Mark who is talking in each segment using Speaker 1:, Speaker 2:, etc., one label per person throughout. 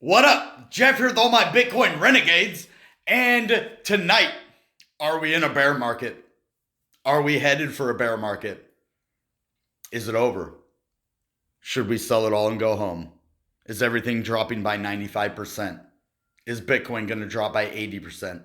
Speaker 1: What up? Jeff here with all my Bitcoin renegades. And tonight, are we in a bear market? Are we headed for a bear market? Is it over? Should we sell it all and go home? Is everything dropping by 95%? Is Bitcoin going to drop by 80%?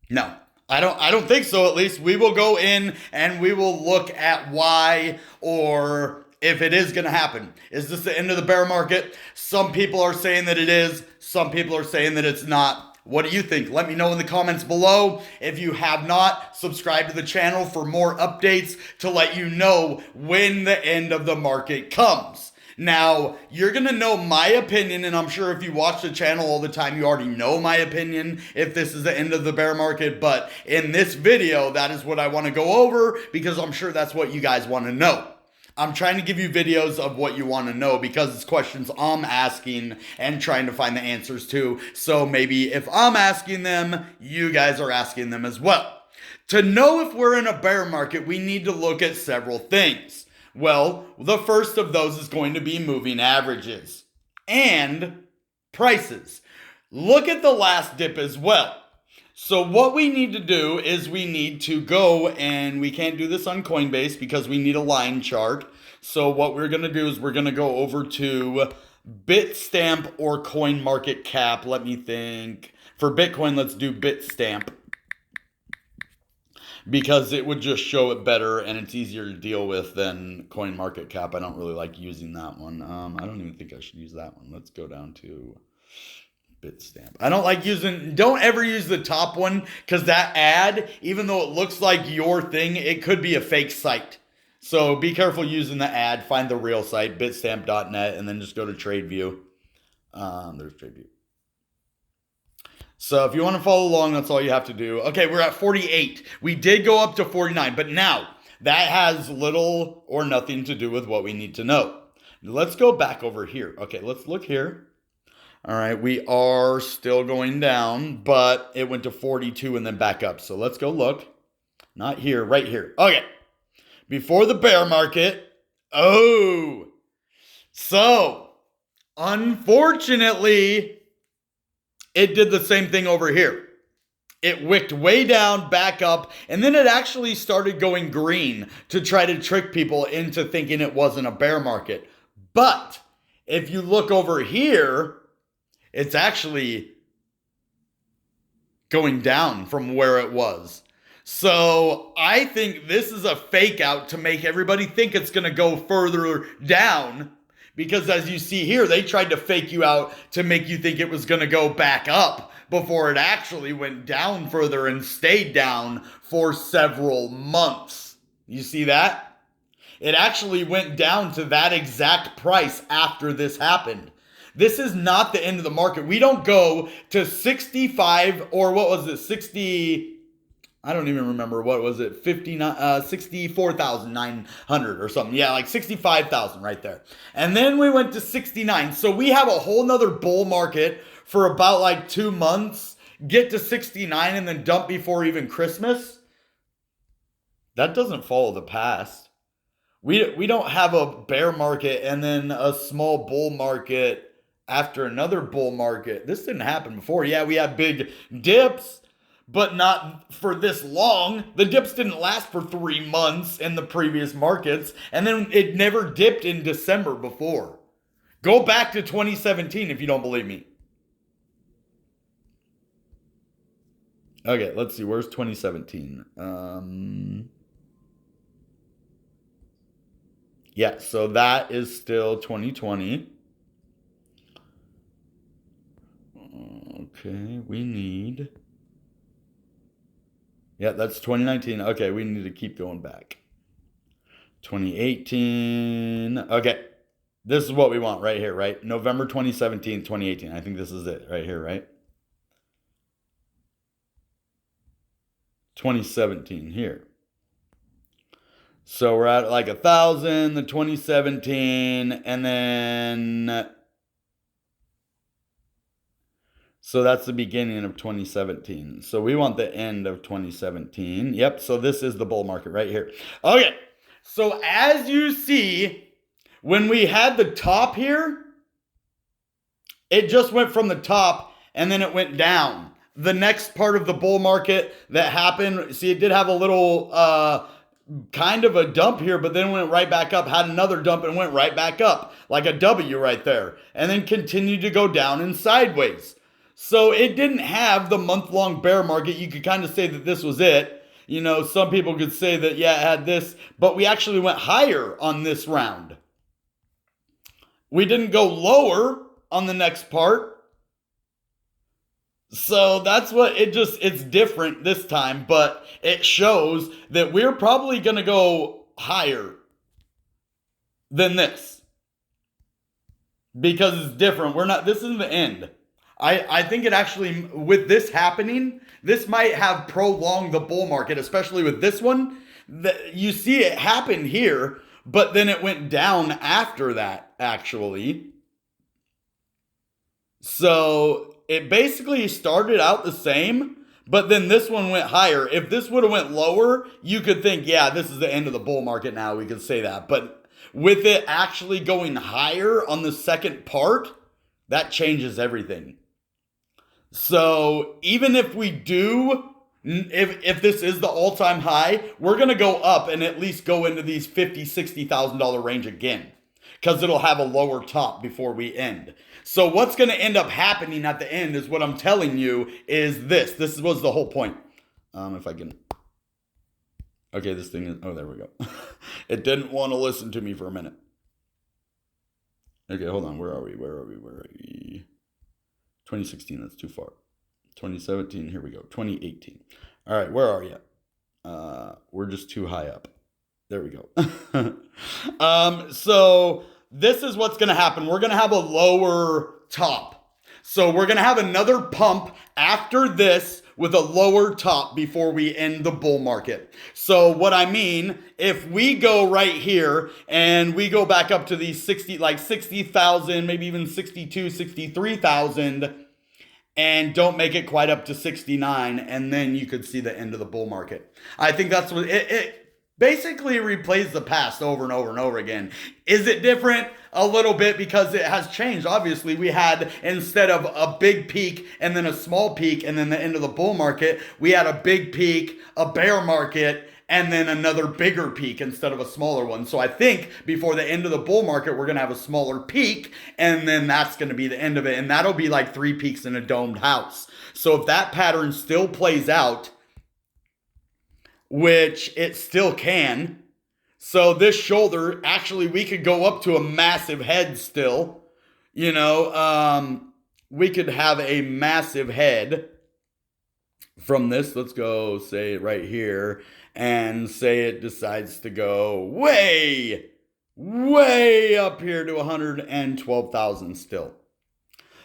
Speaker 1: No, I don't think so. At least we will go in and we will look at why, or if it is going to happen. Is this the end of the bear market? Some people are saying that it is. Some people are saying that it's not. What do you think? Let me know in the comments below. If you have not, subscribe to the channel for more updates to let you know when the end of the market comes. Now, you're going to know my opinion, and I'm sure if you watch the channel all the time, you already know my opinion if this is the end of the bear market. But in this video, that is what I want to go over because I'm sure that's what you guys want to know. I'm trying to give you videos of what you want to know because it's questions I'm asking and trying to find the answers to. So maybe if I'm asking them, you guys are asking them as well. To know if we're in a bear market, we need to look at several things. Well, the first of those is going to be moving averages and prices. Look at the last dip as well. So what we need to do is we need to go, and we can't do this on Coinbase because we need a line chart. So what we're going to do is we're going to go over to Bitstamp or CoinMarketCap. Let me think. For Bitcoin, let's do Bitstamp, because it would just show it better and it's easier to deal with than CoinMarketCap. I don't really like using that one. I don't even think I should use that one. Let's go down to Bitstamp. I don't like using, don't ever use the top one because that ad, even though it looks like your thing, it could be a fake site. So be careful using the ad. Find the real site, bitstamp.net, and then just go to TradeView. There's TradeView. So if you want to follow along, that's all you have to do. Okay, we're at 48. We did go up to 49, but now that has little or nothing to do with what we need to know. Let's go back over here. Okay, let's look here. All right, we are still going down, but it went to 42 and then back up. So let's go look. Not here, right here. Okay, before the bear market. Oh, so unfortunately, it did the same thing over here. It wicked way down, back up, and then it actually started going green to try to trick people into thinking it wasn't a bear market. But if you look over here, it's actually going down from where it was. So I think this is a fake out to make everybody think it's going to go further down. Because as you see here, they tried to fake you out to make you think it was going to go back up before it actually went down further and stayed down for several months. You see that? It actually went down to that exact price after this happened. This is not the end of the market. We don't go to 65 or what was it? 60... I don't even remember, what was it, 64,900 or something. Yeah, like 65,000 right there. And then we went to 69. So we have a whole nother bull market for about like 2 months, get to 69 and then dump before even Christmas. That doesn't follow the past. We don't have a bear market and then a small bull market after another bull market. This didn't happen before. Yeah, we had big dips, but not for this long. The dips didn't last for 3 months in the previous markets, and then it never dipped in December before. Go back to 2017 if you don't believe me. Okay, let's see. Where's 2017? Yeah, so that is still 2020. Okay, we need... Yeah, that's 2019. Okay, we need to keep going back. 2018. Okay, this is what we want right here, right? November 2017, 2018. I think this is it right here, right? 2017 here. So we're at like 1,000, the 2017, and then... So that's the beginning of 2017. So we want the end of 2017. Yep, so this is the bull market right here. Okay, so as you see, when we had the top here, It just went from the top and then it went down. The next part of the bull market that happened, see, it did have a little kind of a dump here, but then went right back up, had another dump and went right back up, like a W right there, and then continued to go down and sideways. So it didn't have the month-long bear market. You could kind of say that this was it. You know, some people could say that, yeah, it had this, but we actually went higher on this round. We didn't go lower on the next part. So that's what it's different this time, but it shows that we're probably going to go higher than this because it's different. This isn't the end. I think it actually, with this happening, this might have prolonged the bull market, especially with this one. You see it happen here, but then it went down after that, actually. So it basically started out the same, but then this one went higher. If this would have went lower, you could think, yeah, this is the end of the bull market now. We could say that. But with it actually going higher on the second part, that changes everything. So even if we do, if this is the all-time high, we're going to go up and at least go into these $50,000, $60,000 range again, because it'll have a lower top before we end. So what's going to end up happening at the end is what I'm telling you is this. This was the whole point. If I can. Okay, this thing is, oh, there we go. It didn't want to listen to me for a minute. Okay, hold on. Where are we? 2016, that's too far. 2017, here we go. 2018. All right, where are you? We're just too high up. There we go. So this is what's going to happen. We're going to have a lower top. So we're going to have another pump after this with a lower top before we end the bull market. So what I mean, if we go right here and we go back up to these 60,000, maybe even 62, 63,000, and don't make it quite up to 69, and then you could see the end of the bull market. I think that's what it basically replays the past over and over and over again. Is it different? A little bit, because it has changed. Obviously, we had, instead of a big peak and then a small peak and then the end of the bull market, we had a big peak, a bear market, and then another bigger peak instead of a smaller one. So I think before the end of the bull market, we're going to have a smaller peak, and then that's going to be the end of it. And that'll be like 3 peaks in a domed house. So if that pattern still plays out, which it still can, so this shoulder, actually, we could go up to a massive head still. You know, we could have a massive head from this. Let's go say it right here and say it decides to go way up here to 112,000 still.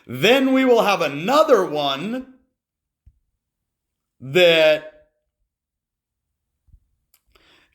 Speaker 1: Then we will have another one that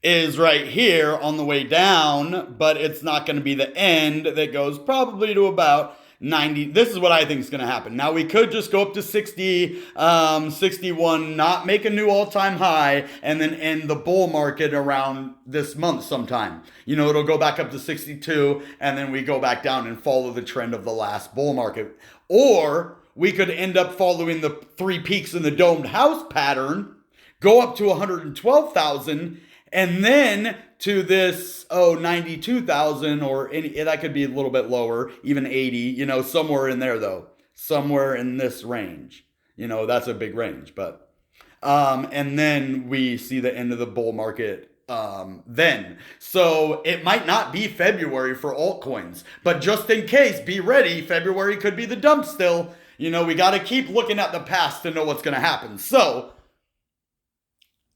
Speaker 1: is right here on the way down, but it's not going to be the end. That goes probably to about 90. This is what I think is going to happen. Now, we could just go up to 60, 61, not make a new all-time high, and then end the bull market around this month sometime. You know, it'll go back up to 62, and then we go back down and follow the trend of the last bull market. Or we could end up following the 3 peaks in the domed house pattern, go up to 112,000, and then to this, 92,000, or that could be a little bit lower, even 80, you know, somewhere in there though. Somewhere in this range. You know, that's a big range, but, and then we see the end of the bull market then. So it might not be February for altcoins, but just in case, be ready. February could be the dump still. You know, we got to keep looking at the past to know what's going to happen. So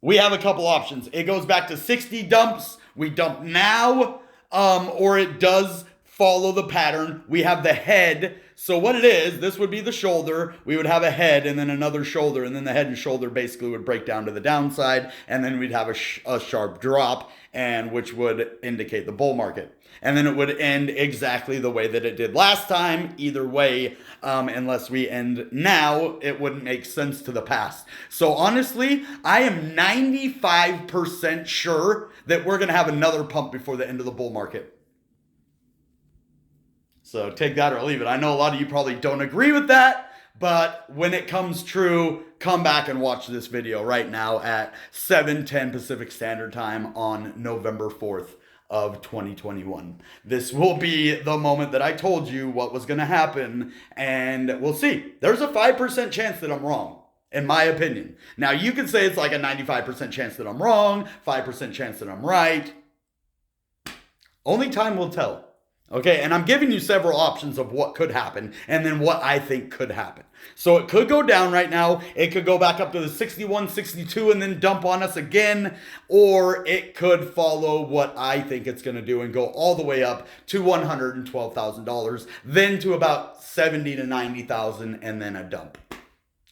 Speaker 1: we have a couple options. It goes back to 60 dumps. We dump now, or it does follow the pattern. We have the head. So what it is, this would be the shoulder. We would have a head and then another shoulder, and then the head and shoulder basically would break down to the downside, and then we'd have a sharp drop, and which would indicate the bull market. And then it would end exactly the way that it did last time. Either way, unless we end now, it wouldn't make sense to the past. So honestly, I am 95% sure that we're going to have another pump before the end of the bull market. So take that or leave it. I know a lot of you probably don't agree with that, but when it comes true, come back and watch this video right now at 7:10 Pacific Standard Time on November 4th of 2021. This will be the moment that I told you what was going to happen, and we'll see. There's a 5% chance that I'm wrong, in my opinion. Now, you could say it's like a 95% chance that I'm wrong, 5% chance that I'm right. Only time will tell. Okay, and I'm giving you several options of what could happen and then what I think could happen. So it could go down right now. It could go back up to the 61, 62 and then dump on us again. Or it could follow what I think it's going to do and go all the way up to $112,000, then to about 70 to 90,000 and then a dump.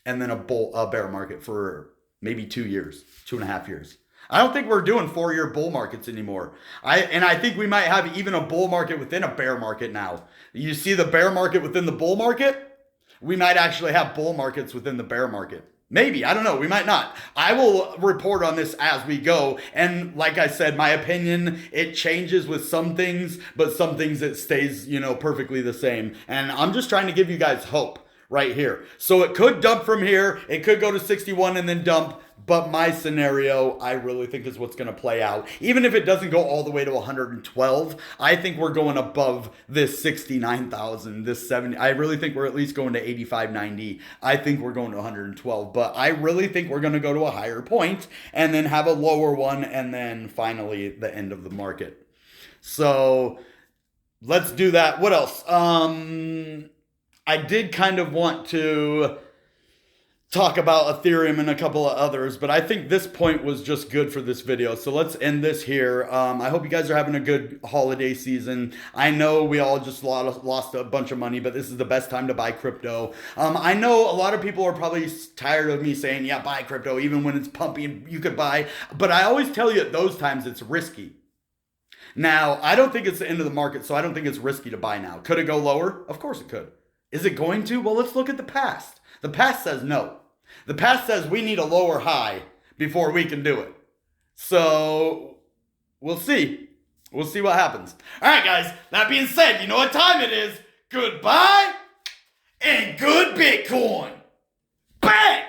Speaker 1: And then a bear market for maybe 2 years, 2.5 years. I don't think we're doing 4-year bull markets anymore. I think we might have even a bull market within a bear market now. You see the bear market within the bull market? We might actually have bull markets within the bear market. Maybe, I don't know, we might not. I will report on this as we go. And like I said, my opinion, it changes with some things, but some things it stays, perfectly the same. And I'm just trying to give you guys hope right here. So it could dump from here. It could go to 61 and then dump. But my scenario, I really think is what's going to play out. Even if it doesn't go all the way to 112, I think we're going above this 69,000, this 70. I really think we're at least going to 85, 90. I think we're going to 112. But I really think we're going to go to a higher point and then have a lower one and then finally the end of the market. So let's do that. What else? I did kind of want to talk about Ethereum and a couple of others, but I think this point was just good for this video. So let's end this here. I hope you guys are having a good holiday season. I know we all just lost a bunch of money, but this is the best time to buy crypto. I know a lot of people are probably tired of me saying, yeah, buy crypto, even when it's pumping, you could buy. But I always tell you at those times it's risky. Now, I don't think it's the end of the market, so I don't think it's risky to buy now. Could it go lower? Of course it could. Is it going to? Well, let's look at the past. The past says no. The past says we need a lower high before we can do it. So we'll see. We'll see what happens. All right, guys. That being said, you know what time it is. Goodbye and good Bitcoin. Bang!